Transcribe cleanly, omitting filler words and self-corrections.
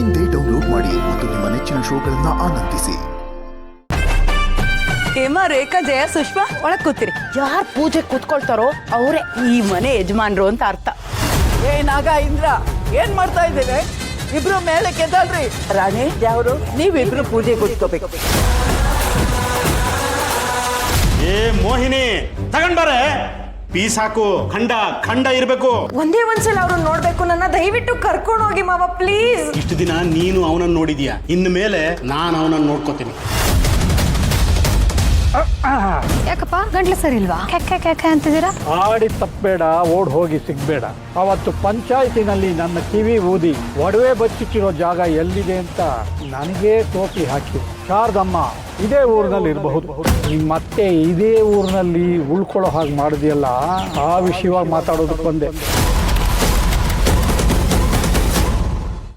ಇಂದೇ ಡೌನ್ಲೋಡ್ ಮಾಡಿ ಮತ್ತು ನಿಮ್ಮ ನೆಚ್ಚಿನ ಶೋಗಳನ್ನ ಆನಂದಿಸಿ. ಹೇಮಾ, ರೇಖಾ, ಜಯ, ಸುಷ್ಮಾ ಒಳಗ್ ಕೂತಿರಿ. ಯಾರು ಪೂಜೆ ಕೂತ್ಕೊಳ್ತಾರೋ ಅವರೇ ಈ ಮನೆ ಯಜಮಾನ್ರು ಅಂತ ಅರ್ಥ. ಏ ನಾಗ, ಇಂದ್ರ, ಏನ್ ಮಾಡ್ತಾ ಇದ್ದೇವೆ? ಇಬ್ರು ಮೇಲೆ ಕೆದ್ದಲ್ರಿ. ರಾಣಿ, ಯಾವ್ರು ನೀವಿಬ್ರು ಪೂಜೆ ಕೂತ್ಕೋಬೇಕು. ಏ ಮೋಹಿನಿ, ತಗೊಂಡ್ಬಾರೆ ಪೀಸ್ ಹಾಕು. ಖಂಡ ಖಂಡ ಇರ್ಬೇಕು. ಒಂದೇ ಒಂದ್ಸಲ ಅವ್ರನ್ನ ನೋಡ್ಬೇಕು. ನನ್ನ ದಯವಿಟ್ಟು ಕರ್ಕೊಂಡು ಹೋಗಿ ಮಾವ, ಪ್ಲೀಸ್. ಇಷ್ಟು ದಿನ ನೀನು ಅವನನ್ನು ನೋಡಿದ್ಯಾ, ಇನ್ನು ಮೇಲೆ ನಾನು ಅವನನ್ನು ನೋಡ್ಕೋತೀನಿ. ಯಾಕಪ್ಪ ಗಂಟ್ಲು ಸರಿ ಇಲ್ವಾ? ಕೆಕ್ಕೆ ಅಂತಿದ್ದೀರಾ? ಆಡಿ ತಪ್ಪಬೇಡ, ಓಡ್ ಹೋಗಿ ಸಿಗ್ಬೇಡ. ಅವತ್ತು ಪಂಚಾಯತಿನಲ್ಲಿ ನನ್ನ ಕಿವಿ ಊದಿ ಒಡವೆ ಬಚ್ಚಿಟ್ಟಿರೋ ಜಾಗ ಎಲ್ಲಿದೆ ಅಂತ ನನಗೇ ಟೋಪಿ ಹಾಕಿ ಶಾರದಮ್ಮ ಇದೇ ಊರಿನಲ್ಲಿ ಇರಬಹುದು, ಮತ್ತೆ ಇದೇ ಊರಿನಲ್ಲಿ ಉಳ್ಕೊಳ್ಳೋ ಹಾಗೆ ಮಾಡಿದೆಯಲ್ಲ, ಆ ವಿಷಯವಾಗಿ ಮಾತಾಡೋದಕ್ಕೆ ಬಂದೆ.